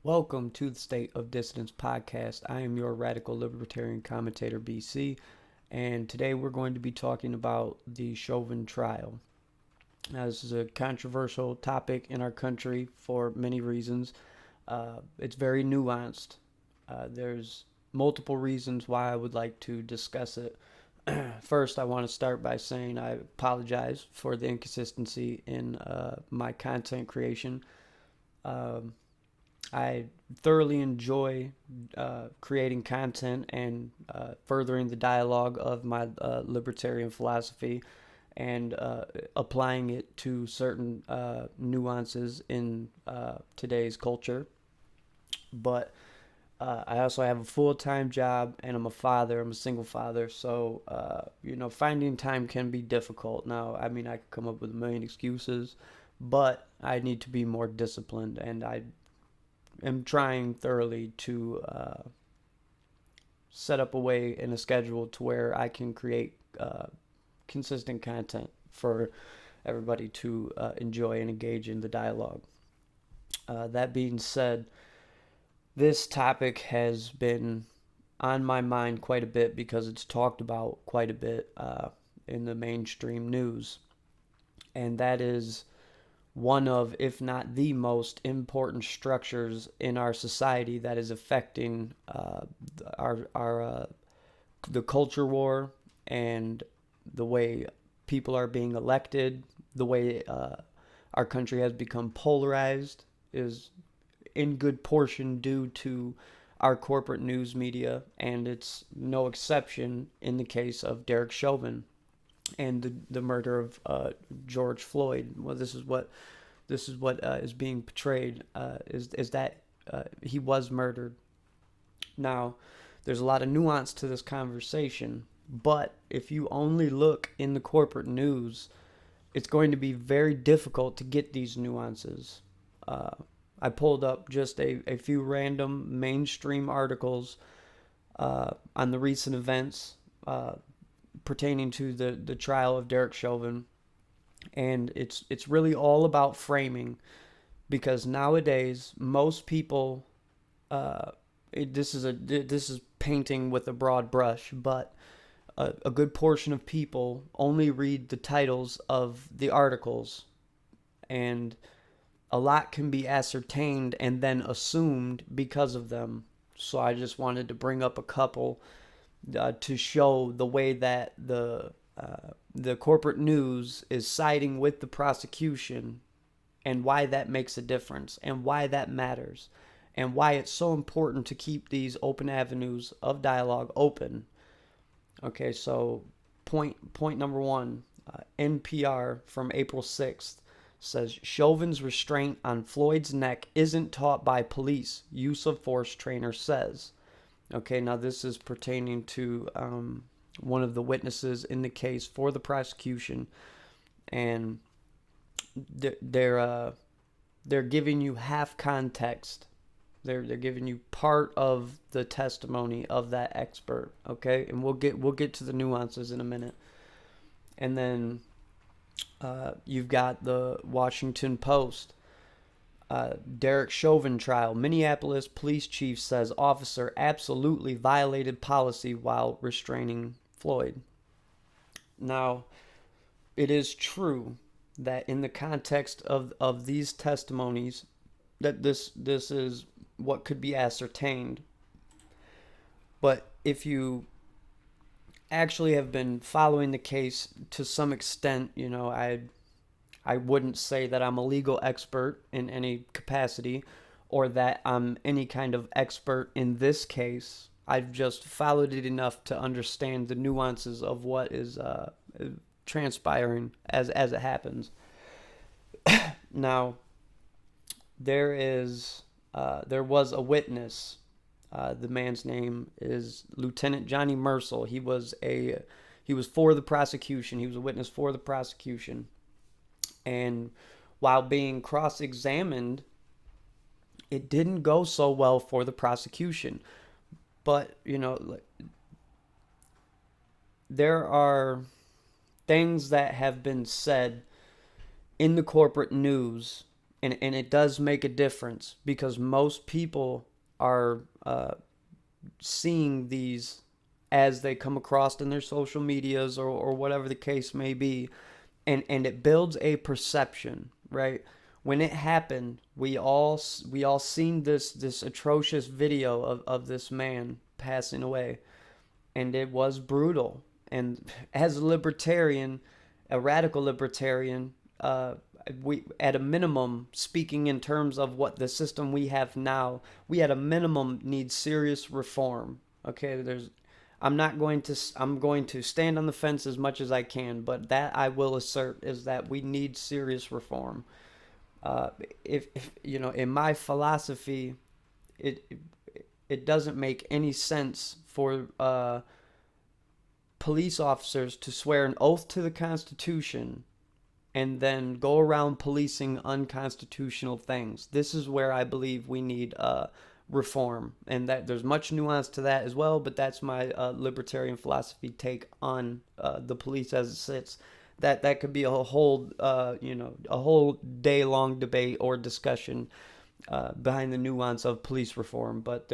Welcome to the State of Dissidents podcast. I am your radical libertarian commentator, BC, and today we're going to be talking about the Chauvin trial. Now, this is a controversial topic in our country for many reasons. It's very nuanced. There's multiple reasons why I would like to discuss it. First, I want to start by saying I apologize for the inconsistency in my content creation. Um, I thoroughly enjoy creating content and furthering the dialogue of my libertarian philosophy and applying it to certain nuances in today's culture. But I also have a full-time job and I'm a father. I'm a single father. So, finding time can be difficult. Now, I mean, I could come up with a million excuses, but I need to be more disciplined, and I am trying thoroughly to set up a way and a schedule to where I can create consistent content for everybody to enjoy and engage in the dialogue. That being said, this topic has been on my mind quite a bit because it's talked about quite a bit in the mainstream news, and that is one of, if not the most important structures in our society that is affecting our the culture war and the way people are being elected, the way our country has become polarized is in good portion due to our corporate news media, and it's no exception in the case of Derrek Chauvin and the murder of George Floyd. Well, this is what is being portrayed, is that he was murdered. Now, there's a lot of nuance to this conversation, but if you only look in the corporate news, it's going to be very difficult to get these nuances. Uh, I pulled up just a few random mainstream articles on the recent events pertaining to the trial of Derrek Chauvin, and it's really all about framing, because nowadays most people this is painting with a broad brush, but a good portion of people only read the titles of the articles, and a lot can be ascertained and then assumed because of them. So I just wanted to bring up a couple to show the way that the corporate news is siding with the prosecution, and why that makes a difference, and why that matters, and why it's so important to keep these open avenues of dialogue open. Okay, so point number one, NPR from April 6th says Chauvin's restraint on Floyd's neck isn't taught by police. Use of force trainer says. Okay, now this is pertaining to one of the witnesses in the case for the prosecution, and they're giving you half context. They're giving you part of the testimony of that expert. Okay, and we'll get to the nuances in a minute. And then you've got the Washington Post. Derrek Chauvin trial. Minneapolis police chief says officer absolutely violated policy while restraining Floyd. Now, it is true that in the context of these testimonies, that this is what could be ascertained. But if you actually have been following the case to some extent, I wouldn't say that I'm a legal expert in any capacity, or that I'm any kind of expert in this case. I've just followed it enough to understand the nuances of what is transpiring as it happens. Now, there was a witness. The man's name is Lieutenant Johnny Mercil. He was for the prosecution. He was a witness for the prosecution. And while being cross-examined, it didn't go so well for the prosecution. But, there are things that have been said in the corporate news And it does make a difference because most people are seeing these as they come across in their social medias or whatever the case may be, and it builds a perception, right? When it happened, we all seen this atrocious video of this man passing away, and it was brutal. And as a libertarian, a radical libertarian, we at a minimum, speaking in terms of what the system we have now, we at a minimum need serious reform. Okay, I'm going to stand on the fence as much as I can, but that I will assert is that we need serious reform. Uh, if in my philosophy, it it doesn't make any sense for police officers to swear an oath to the Constitution and then go around policing unconstitutional things. This is where I believe we need reform, and that there's much nuance to that as well. But that's my libertarian philosophy take on the police as it sits. That could be a whole a whole day long debate or discussion behind the nuance of police reform. But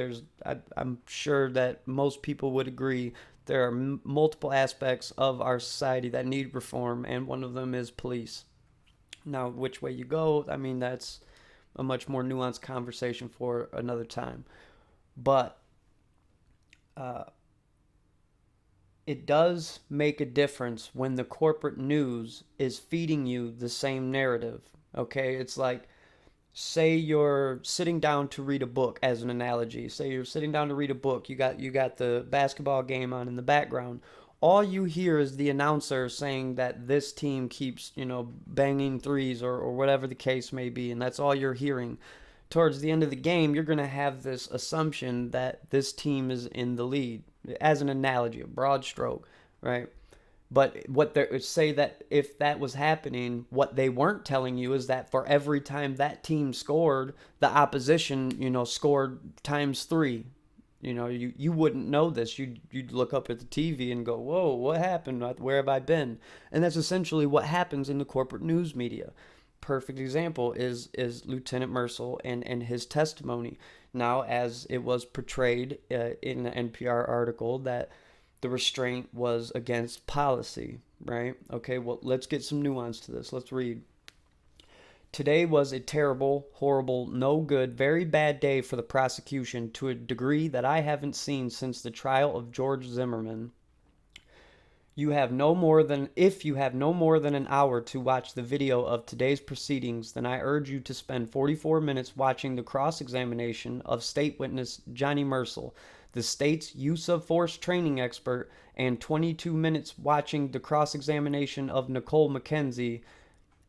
I'm sure that most people would agree there are multiple aspects of our society that need reform, and one of them is police. Now, which way you go, I mean, that's a much more nuanced conversation for another time. But uh, it does make a difference when the corporate news is feeding you the same narrative. Okay, it's like, say you're sitting down to read a book, as an analogy. Say you're sitting down to read a book, you got the basketball game on in the background. All you hear is the announcer saying that this team keeps banging threes, or whatever the case may be, and that's all you're hearing. Towards the end of the game, you're going to have this assumption that this team is in the lead, as an analogy, a broad stroke, right? But what they say, that if that was happening, what they weren't telling you is that for every time that team scored, the opposition, scored times three. You wouldn't know this. You'd look up at the TV and go, "Whoa, what happened? Where have I been?" And that's essentially what happens in the corporate news media. Perfect example is Lieutenant Mercil and his testimony. Now, as it was portrayed in an NPR article, that the restraint was against policy, right? Okay, well, let's get some nuance to this. Let's read. Today was a terrible, horrible, no good, very bad day for the prosecution to a degree that I haven't seen since the trial of George Zimmerman. If you have no more than an hour to watch the video of today's proceedings, then I urge you to spend 44 minutes watching the cross-examination of state witness Johnny Mercil, the state's use of force training expert, and 22 minutes watching the cross-examination of Nicole McKenzie,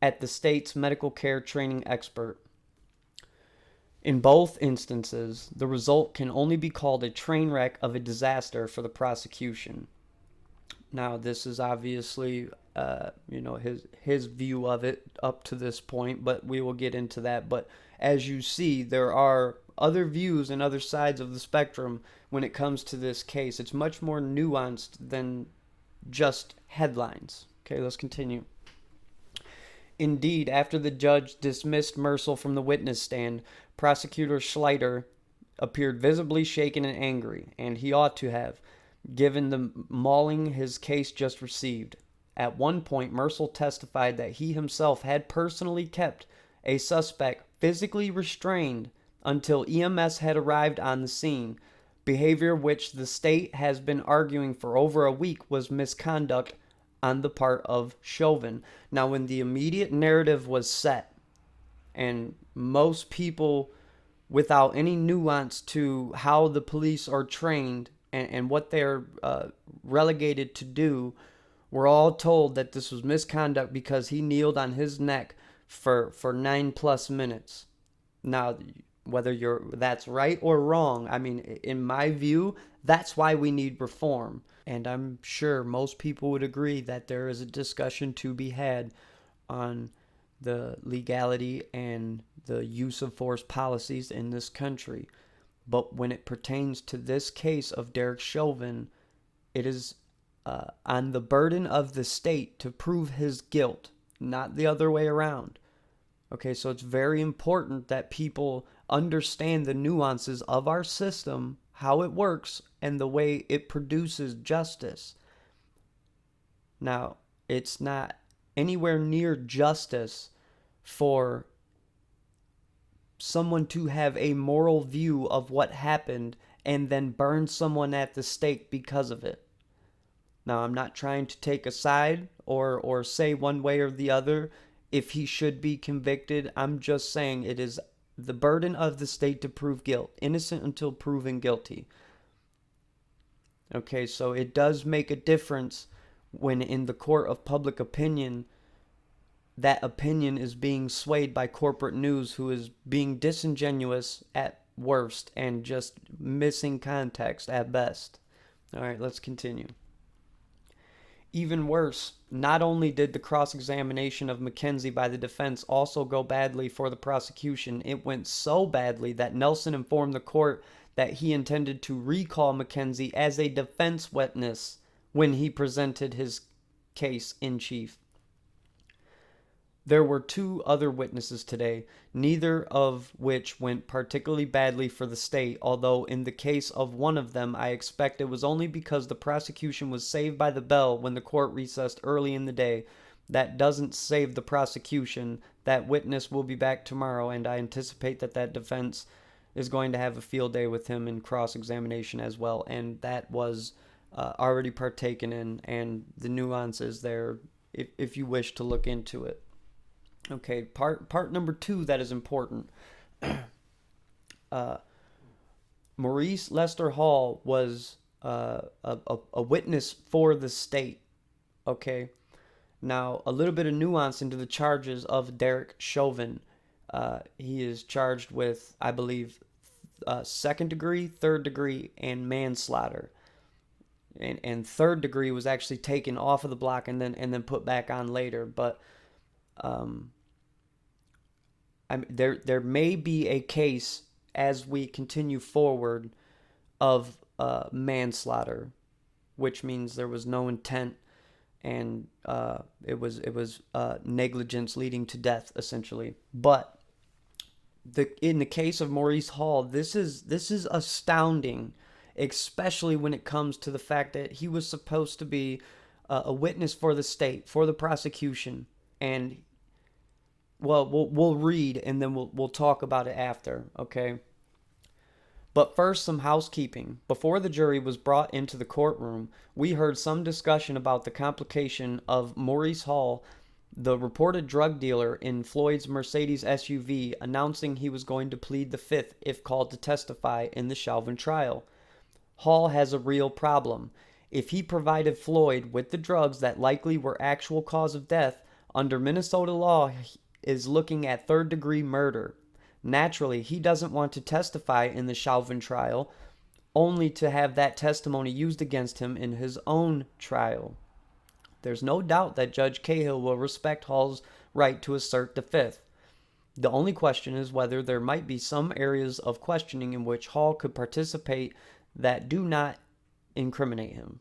at the state's medical care training expert. In both instances, the result can only be called a train wreck of a disaster for the prosecution. Now, this is obviously, his view of it up to this point, but we will get into that. But as you see, there are other views and other sides of the spectrum when it comes to this case. It's much more nuanced than just headlines. Okay, let's continue. Indeed, after the judge dismissed Mercil from the witness stand, Prosecutor Schleiter appeared visibly shaken and angry, and he ought to have, given the mauling his case just received. At one point, Mercil testified that he himself had personally kept a suspect physically restrained until EMS had arrived on the scene, behavior which the state has been arguing for over a week was misconduct on the part of Chauvin. Now, when the immediate narrative was set, and most people, without any nuance to how the police are trained and what they're relegated to do, were all told that this was misconduct because he kneeled on his neck for 9+ minutes. Now, whether that's right or wrong, I mean, in my view, that's why we need reform. And I'm sure most people would agree that there is a discussion to be had on the legality and the use of force policies in this country. But when it pertains to this case of Derrek Chauvin, it is on the burden of the state to prove his guilt, not the other way around. Okay, so it's very important that people understand the nuances of our system, how it works, and the way it produces justice. Now, it's not anywhere near justice for someone to have a moral view of what happened and then burn someone at the stake because of it. Now, I'm not trying to take a side or say one way or the other if he should be convicted. I'm just saying it is the burden of the state to prove guilt, innocent until proven guilty. Okay, so it does make a difference when in the court of public opinion, that opinion is being swayed by corporate news who is being disingenuous at worst and just missing context at best. All right, let's continue. Even worse, not only did the cross-examination of Mackenzie by the defense also go badly for the prosecution, it went so badly that Nelson informed the court that he intended to recall Mackenzie as a defense witness when he presented his case in chief. There were two other witnesses today, neither of which went particularly badly for the state, although in the case of one of them I expect it was only because the prosecution was saved by the bell when the court recessed early in the day. That doesn't save the prosecution. That witness will be back tomorrow, and I anticipate that defense is going to have a field day with him in cross-examination as well, and that was already partaken in, and the nuances there if you wish to look into it. Okay, part number 2 that is important. Maurice Lester Hall was a witness for the state. Okay, now a little bit of nuance into the charges of Derrek Chauvin. He is charged with, I believe, second degree, third degree, and manslaughter. And third degree was actually taken off of the block and then put back on later, but there may be a case as we continue forward of manslaughter, which means there was no intent and it was negligence leading to death essentially. But in the case of Maurice Hall, this is astounding, especially when it comes to the fact that he was supposed to be a witness for the state, for the prosecution, and we'll read and then we'll talk about it after, okay? But first, some housekeeping. Before the jury was brought into the courtroom, we heard some discussion about the complication of Maurice Hall, the reported drug dealer in Floyd's Mercedes SUV, announcing he was going to plead the fifth if called to testify in the Chauvin trial. Hall has a real problem. If he provided Floyd with the drugs that likely were actual cause of death, under Minnesota law, is looking at third-degree murder. Naturally, he doesn't want to testify in the Chauvin trial, only to have that testimony used against him in his own trial. There's no doubt that Judge Cahill will respect Hall's right to assert the fifth. The only question is whether there might be some areas of questioning in which Hall could participate that do not incriminate him.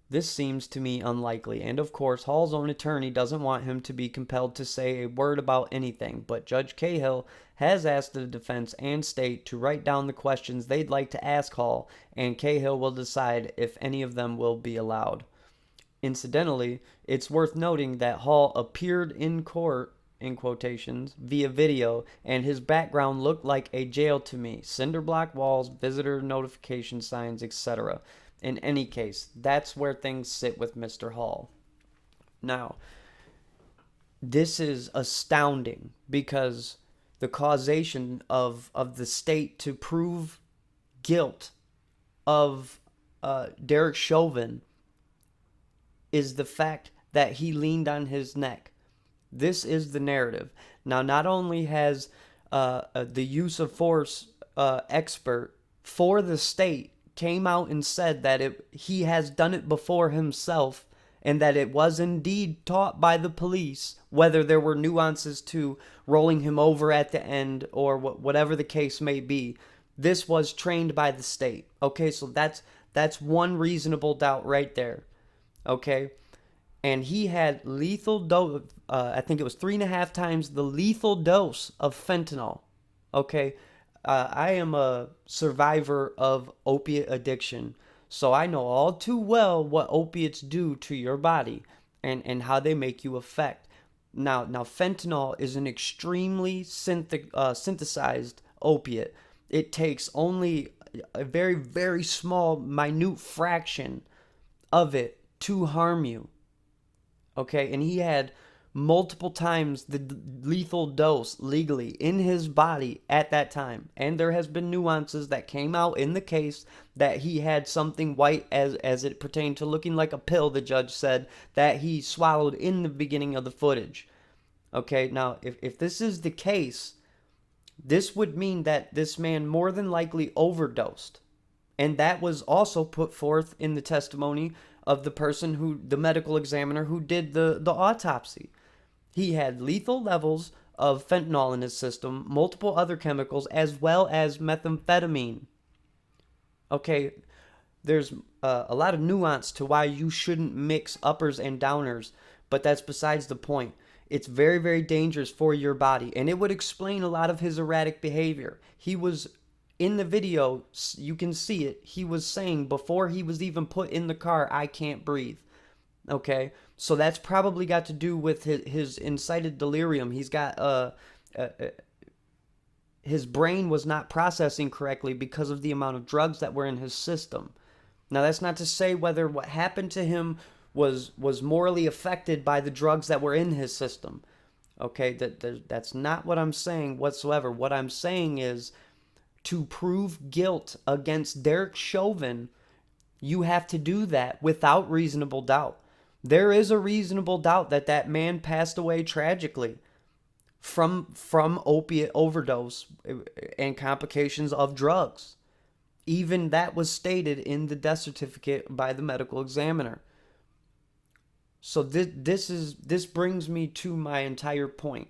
This seems to me unlikely, and of course Hall's own attorney doesn't want him to be compelled to say a word about anything, but Judge Cahill has asked the defense and state to write down the questions they'd like to ask Hall, and Cahill will decide if any of them will be allowed. Incidentally, it's worth noting that Hall appeared in court, in quotations, via video, and his background looked like a jail to me. Cinder block walls, visitor notification signs, etc. In any case, that's where things sit with Mr. Hall. Now, this is astounding because the causation of the state to prove guilt of Derrek Chauvin is the fact that he leaned on his neck. This is the narrative. Now, not only has the use of force expert for the state came out and said that he has done it before himself and that it was indeed taught by the police, whether there were nuances to rolling him over at the end or whatever the case may be. This was trained by the state. Okay, so that's one reasonable doubt right there. Okay, and he had lethal dose. I think it was 3.5 times the lethal dose of fentanyl. Okay, I am a survivor of opiate addiction, so I know all too well what opiates do to your body and how they make you affect. Now, fentanyl is an extremely synthesized opiate. It takes only a very, very small, minute fraction of it to harm you. Okay, and he had multiple times the lethal dose legally in his body at that time. And there has been nuances that came out in the case that he had something white as it pertained to looking like a pill, the judge said, that he swallowed in the beginning of the footage. Okay, now if this is the case, this would mean that this man more than likely overdosed. And that was also put forth in the testimony of the person who, the medical examiner who did the autopsy. He had lethal levels of fentanyl in his system, multiple other chemicals, as well as methamphetamine. Okay, there's a lot of nuance to why you shouldn't mix uppers and downers, but that's besides the point. It's very, very dangerous for your body, and it would explain a lot of his erratic behavior. He was in the video, you can see it. He was saying before he was even put in the car, I can't breathe. Okay, so that's probably got to do with his incited delirium. He's got his brain was not processing correctly because of the amount of drugs that were in his system. Now, that's not to say whether what happened to him was morally affected by the drugs that were in his system. Okay, that's not what I'm saying whatsoever. What I'm saying is, to prove guilt against Derrek Chauvin, you have to do that without reasonable doubt. There is a reasonable doubt that that man passed away tragically from opiate overdose and complications of drugs. Even that was stated in the death certificate by the medical examiner. So this brings me to my entire point.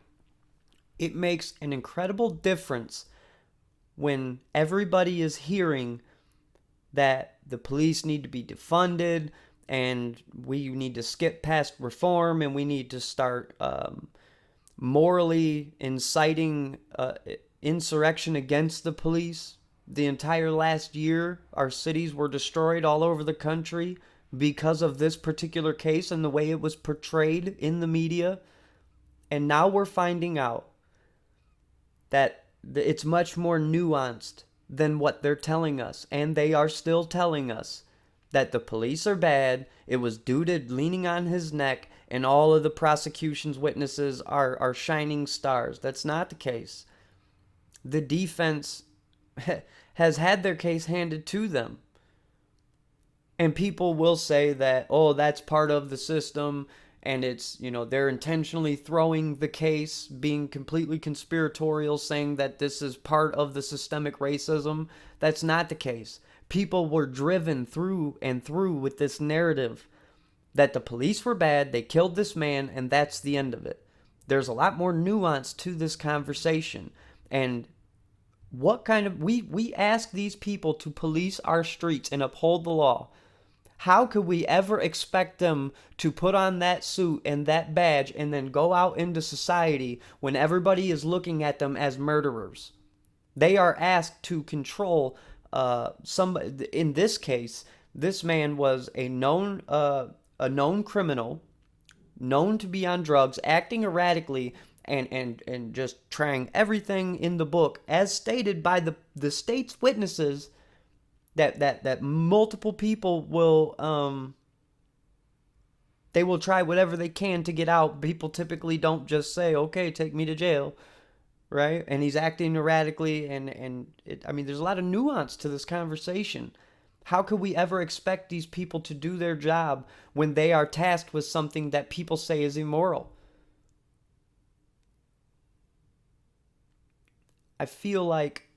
It makes an incredible difference when everybody is hearing that the police need to be defunded and we need to skip past reform and we need to start morally inciting insurrection against the police. The entire last year, our cities were destroyed all over the country because of this particular case and the way it was portrayed in the media. And now we're finding out that it's much more nuanced than what they're telling us. And they are still telling us that the police are bad, it was due to leaning on his neck, and all of the prosecution's witnesses are shining stars. That's not the case. The defense has had their case handed to them. And people will say that, oh, that's part of the system, and it's, they're intentionally throwing the case, being completely conspiratorial, saying that this is part of the systemic racism. That's not the case. People were driven through and through with this narrative that the police were bad, they killed this man, and that's the end of it. There's a lot more nuance to this conversation. And what kind of... We ask these people to police our streets and uphold the law. How could we ever expect them to put on that suit and that badge and then go out into society when everybody is looking at them as murderers? They are asked to control somebody. In this case, this man was a known criminal, known to be on drugs, acting erratically, and just trying everything in the book, as stated by the state's witnesses, that multiple people will they will try whatever they can to get out. People typically don't just say, okay, take me to jail, right? And he's acting erratically, and there's a lot of nuance to this conversation. How could we ever expect these people to do their job when they are tasked with something that people say is immoral? I feel like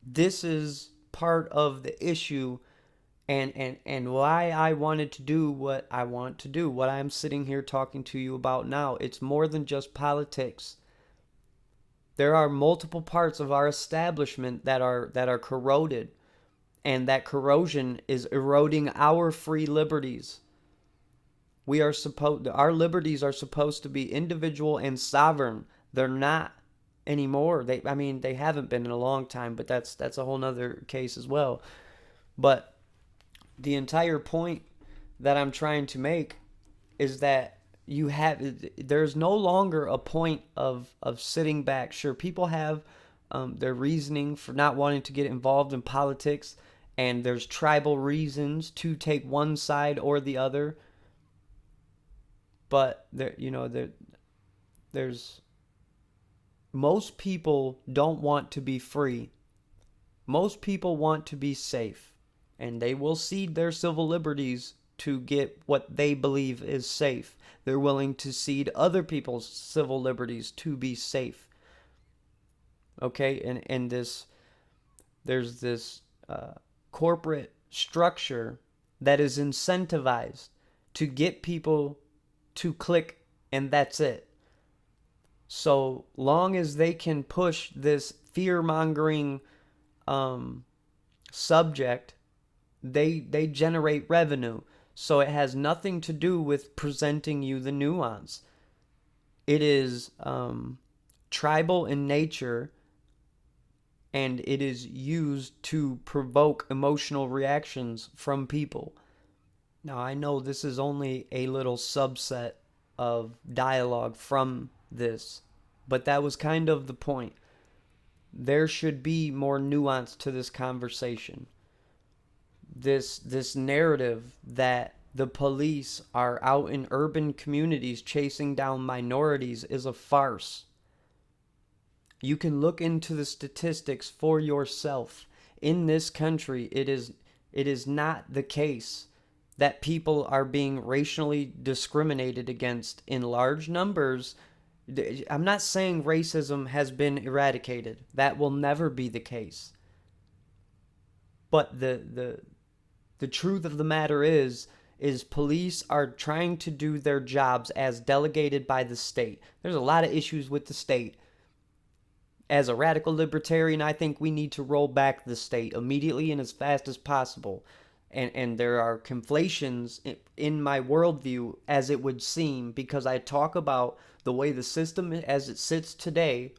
this is part of the issue and why I wanted to do what I want to do, what I'm sitting here talking to you about now. It's more than just politics. There are multiple parts of our establishment that are corroded, and that corrosion is eroding our free liberties. Our liberties are supposed to be individual and sovereign. They're not anymore. They haven't been in a long time, but that's a whole nother case as well. But the entire point that I'm trying to make is that there's no longer a point of sitting back. Sure, people have their reasoning for not wanting to get involved in politics, and there's tribal reasons to take one side or the other. But there's most people don't want to be free. Most people want to be safe, and they will cede their civil liberties to get what they believe is safe. They're willing to cede other people's civil liberties to be safe. Okay, and there's this corporate structure that is incentivized to get people to click, and that's it. So long as they can push this fear-mongering subject, they generate revenue. So it has nothing to do with presenting you the nuance. It is tribal in nature, and it is used to provoke emotional reactions from people. Now, I know this is only a little subset of dialogue from this, but that was kind of the point. There should be more nuance to this conversation. This narrative that the police are out in urban communities chasing down minorities is a farce. You can look into the statistics for yourself. In this country, it is not the case that people are being racially discriminated against in large numbers. I'm not saying racism has been eradicated. That will never be the case. But the truth of the matter is police are trying to do their jobs as delegated by the state. There's a lot of issues with the state. As a radical libertarian, I think we need to roll back the state immediately and as fast as possible. And there are conflations in my worldview, as it would seem, because I talk about the way the system as it sits today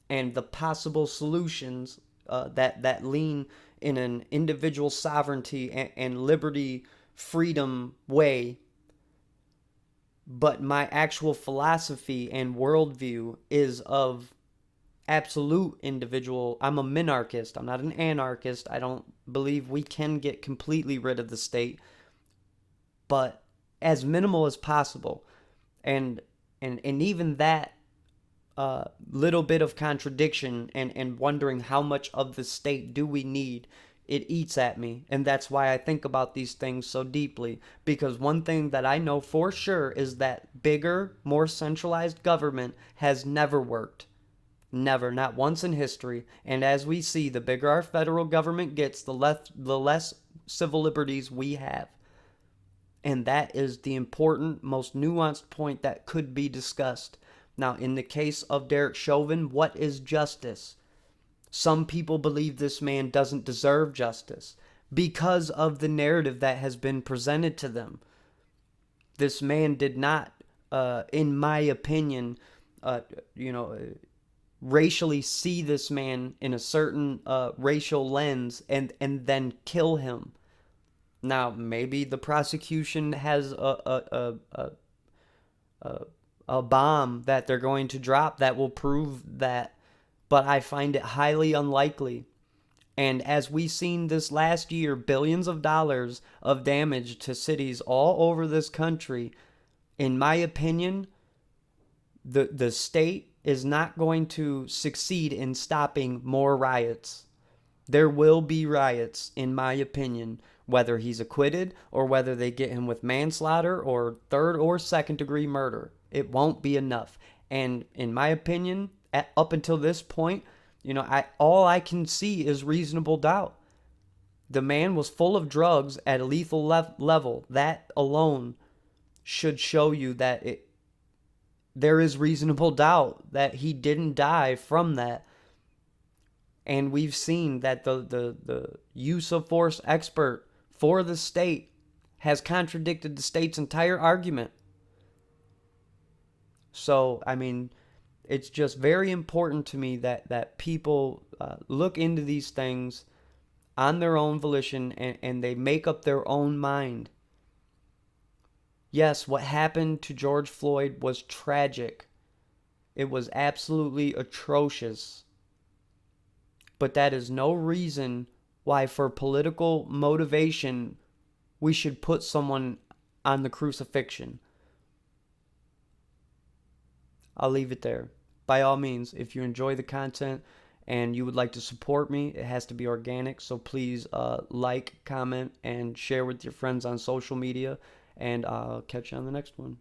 and the possible solutions that lean in an individual sovereignty and liberty, freedom way. But my actual philosophy and worldview is of absolute individual. I'm a minarchist. I'm not an anarchist. I don't believe we can get completely rid of the state, but as minimal as possible. And even that little bit of contradiction and wondering how much of the state do we need, it eats at me. And that's why I think about these things so deeply, because one thing that I know for sure is that bigger, more centralized government has never worked. Never, not once in history. And as we see, the bigger our federal government gets, the less civil liberties we have. And that is the important, most nuanced point that could be discussed. Now, in the case of Derrek Chauvin, what is justice? Some people believe this man doesn't deserve justice because of the narrative that has been presented to them. This man did not, in my opinion, racially see this man in a certain racial lens and then kill him. Now, maybe the prosecution has a bomb that they're going to drop that will prove that, but I find it highly unlikely. And as we've seen this last year, billions of dollars of damage to cities all over this country, in my opinion, the state is not going to succeed in stopping more riots. There will be riots, in my opinion, whether he's acquitted or whether they get him with manslaughter or third or second degree murder. It won't be enough. And in my opinion, up until this point, all I can see is reasonable doubt. The man was full of drugs at a lethal level. That alone should show you that there is reasonable doubt that he didn't die from that. And we've seen that the use of force expert for the state has contradicted the state's entire argument So, I mean, it's just very important to me that people look into these things on their own volition, and they make up their own mind. Yes, what happened to George Floyd was tragic. It was absolutely atrocious. But that is no reason why, for political motivation, we should put someone on the crucifixion. I'll leave it there. By all means, if you enjoy the content and you would like to support me, it has to be organic. So please like, comment, and share with your friends on social media. And I'll catch you on the next one.